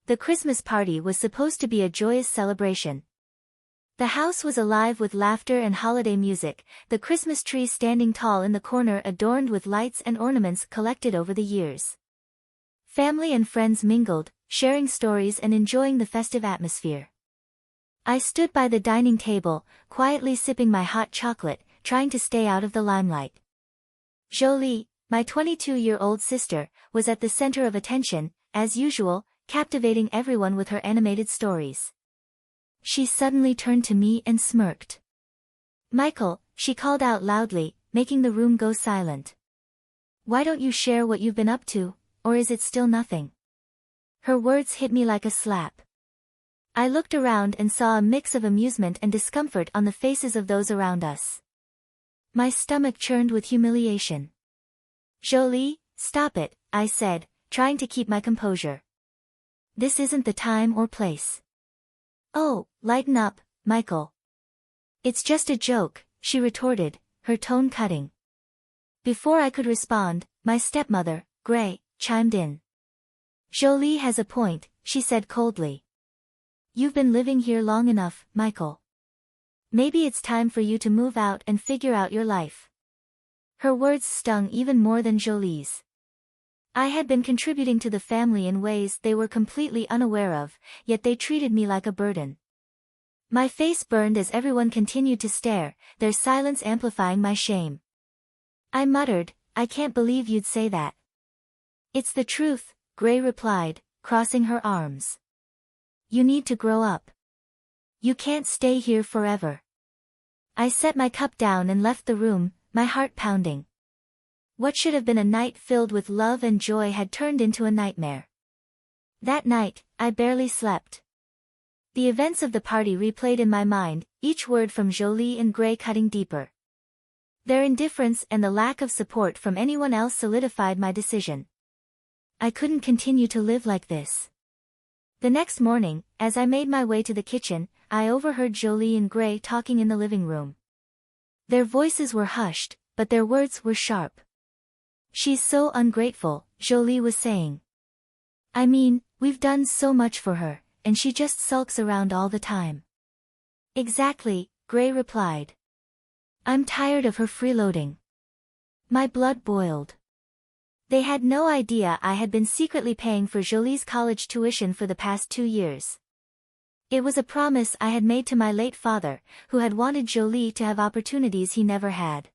The Christmas party was supposed to be a joyous celebration. The house was alive with laughter and holiday music, the Christmas tree standing tall in the corner adorned with lights and ornaments collected over the years. Family and friends mingled, sharing stories and enjoying the festive atmosphere. I stood by the dining table, quietly sipping my hot chocolate, trying to stay out of the limelight. Jolie, my 22-year-old sister, was at the center of attention, as usual, captivating everyone with her animated stories. She suddenly turned to me and smirked. "Michael," she called out loudly, making the room go silent. "Why don't you share what you've been up to, or is it still nothing?" Her words hit me like a slap. I looked around and saw a mix of amusement and discomfort on the faces of those around us. My stomach churned with humiliation. "Jolie, stop it," I said, trying to keep my composure. "This isn't the time or place." "Oh, lighten up, Michael. It's just a joke," she retorted, her tone cutting. Before I could respond, my stepmother, Gray, chimed in. "Jolie has a point," she said coldly. "You've been living here long enough, Michael. Maybe it's time for you to move out and figure out your life." Her words stung even more than Jolie's. I had been contributing to the family in ways they were completely unaware of, yet they treated me like a burden. My face burned as everyone continued to stare, their silence amplifying my shame. I muttered, "I can't believe you'd say that." "It's the truth," Gray replied, crossing her arms. "You need to grow up. You can't stay here forever." I set my cup down and left the room, my heart pounding. What should have been a night filled with love and joy had turned into a nightmare. That night, I barely slept. The events of the party replayed in my mind, each word from Jolie and Gray cutting deeper. Their indifference and the lack of support from anyone else solidified my decision. I couldn't continue to live like this. The next morning, as I made my way to the kitchen, I overheard Jolie and Gray talking in the living room. Their voices were hushed, but their words were sharp. "She's so ungrateful," Jolie was saying. "I mean, we've done so much for her, and she just sulks around all the time." "Exactly," Gray replied. "I'm tired of her freeloading." My blood boiled. They had no idea I had been secretly paying for Jolie's college tuition for the past 2 years. It was a promise I had made to my late father, who had wanted Jolie to have opportunities he never had.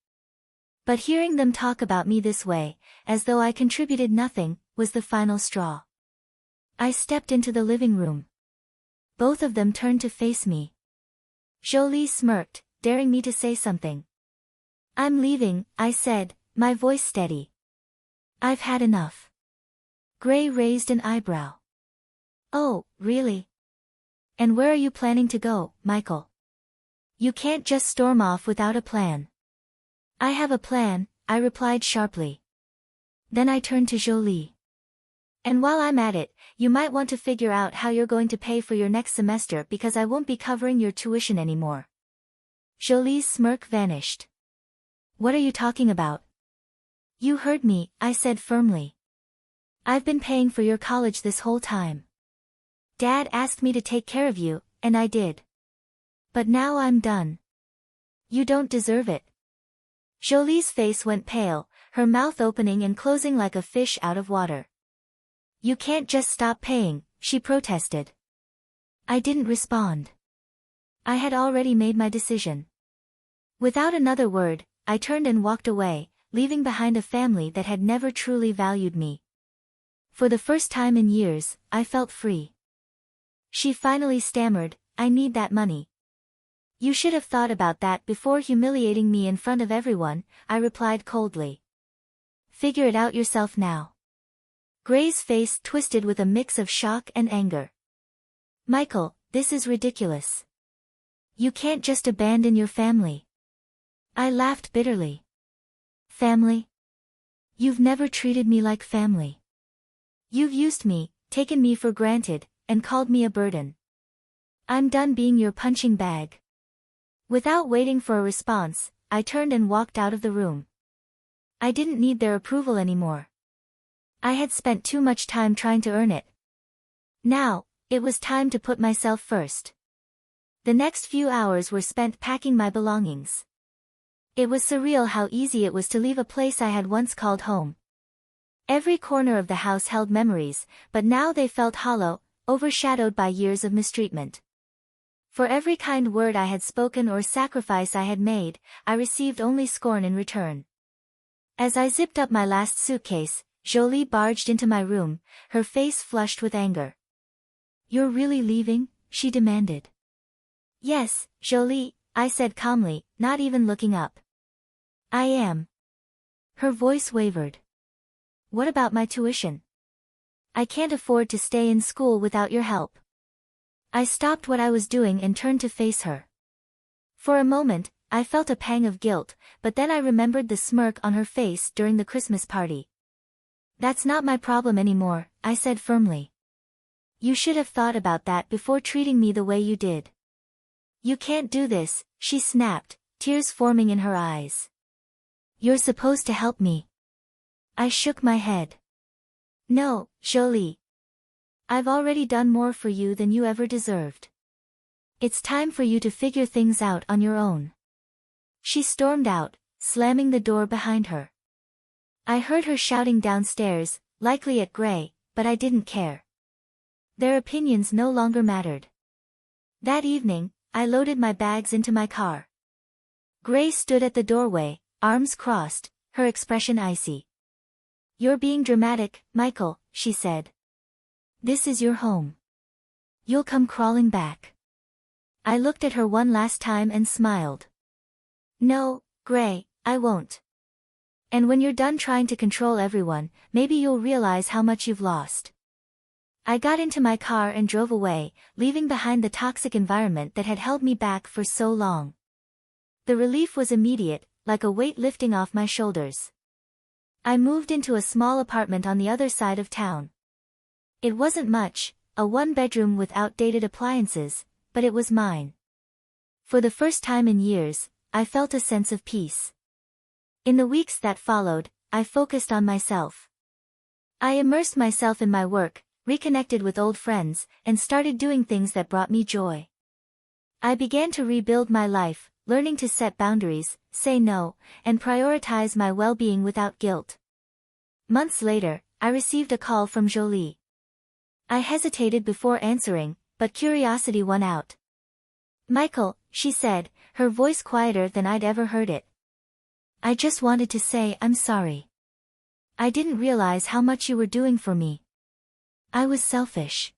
But hearing them talk about me this way, as though I contributed nothing, was the final straw. I stepped into the living room. Both of them turned to face me. Jolie smirked, daring me to say something. "I'm leaving," I said, my voice steady. "I've had enough." Gray raised an eyebrow. "Oh, really? And where are you planning to go, Michael? You can't just storm off without a plan." "I have a plan," I replied sharply. Then I turned to Jolie. "And while I'm at it, you might want to figure out how you're going to pay for your next semester because I won't be covering your tuition anymore." Jolie's smirk vanished. "What are you talking about?" "You heard me," I said firmly. "I've been paying for your college this whole time. Dad asked me to take care of you, and I did. But now I'm done. You don't deserve it." Jolie's face went pale, her mouth opening and closing like a fish out of water. "You can't just stop paying," she protested. I didn't respond. I had already made my decision. Without another word, I turned and walked away, leaving behind a family that had never truly valued me. For the first time in years, I felt free. She finally stammered, "I need that money." "You should have thought about that before humiliating me in front of everyone," I replied coldly. "Figure it out yourself now." Gray's face twisted with a mix of shock and anger. "Michael, this is ridiculous. You can't just abandon your family." I laughed bitterly. "Family? You've never treated me like family. You've used me, taken me for granted, and called me a burden. I'm done being your punching bag." Without waiting for a response, I turned and walked out of the room. I didn't need their approval anymore. I had spent too much time trying to earn it. Now, it was time to put myself first. The next few hours were spent packing my belongings. It was surreal how easy it was to leave a place I had once called home. Every corner of the house held memories, but now they felt hollow, overshadowed by years of mistreatment. For every kind word I had spoken or sacrifice I had made, I received only scorn in return. As I zipped up my last suitcase, Jolie barged into my room, her face flushed with anger. "You're really leaving?" she demanded. "Yes, Jolie," I said calmly, not even looking up. "I am." Her voice wavered. "What about my tuition? I can't afford to stay in school without your help." I stopped what I was doing and turned to face her. For a moment, I felt a pang of guilt, but then I remembered the smirk on her face during the Christmas party. "That's not my problem anymore," I said firmly. "You should have thought about that before treating me the way you did." "You can't do this," she snapped, tears forming in her eyes. "You're supposed to help me." I shook my head. "No, Jolie. I've already done more for you than you ever deserved. It's time for you to figure things out on your own." She stormed out, slamming the door behind her. I heard her shouting downstairs, likely at Gray, but I didn't care. Their opinions no longer mattered. That evening, I loaded my bags into my car. Gray stood at the doorway, arms crossed, her expression icy. "You're being dramatic, Michael," she said. "This is your home. You'll come crawling back." I looked at her one last time and smiled. "No, Gray, I won't. And when you're done trying to control everyone, maybe you'll realize how much you've lost." I got into my car and drove away, leaving behind the toxic environment that had held me back for so long. The relief was immediate, like a weight lifting off my shoulders. I moved into a small apartment on the other side of town. It wasn't much, a one-bedroom with outdated appliances, but it was mine. For the first time in years, I felt a sense of peace. In the weeks that followed, I focused on myself. I immersed myself in my work, reconnected with old friends, and started doing things that brought me joy. I began to rebuild my life, learning to set boundaries, say no, and prioritize my well-being without guilt. Months later, I received a call from Jolie. I hesitated before answering, but curiosity won out. "Michael," she said, her voice quieter than I'd ever heard it. "I just wanted to say I'm sorry. I didn't realize how much you were doing for me. I was selfish."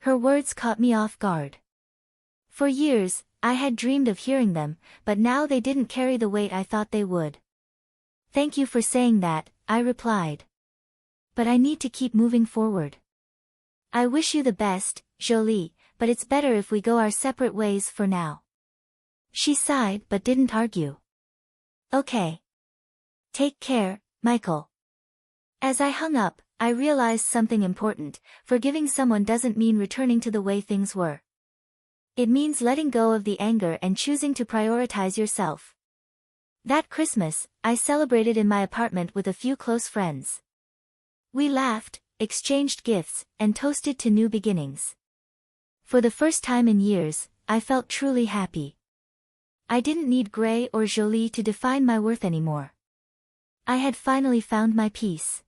Her words caught me off guard. For years, I had dreamed of hearing them, but now they didn't carry the weight I thought they would. "Thank you for saying that," I replied. "But I need to keep moving forward. I wish you the best, Jolie, but it's better if we go our separate ways for now." She sighed but didn't argue. "Okay. Take care, Michael." As I hung up, I realized something important: forgiving someone doesn't mean returning to the way things were. It means letting go of the anger and choosing to prioritize yourself. That Christmas, I celebrated in my apartment with a few close friends. We laughed, exchanged gifts, and toasted to new beginnings. For the first time in years, I felt truly happy. I didn't need Gray or Jolie to define my worth anymore. I had finally found my peace.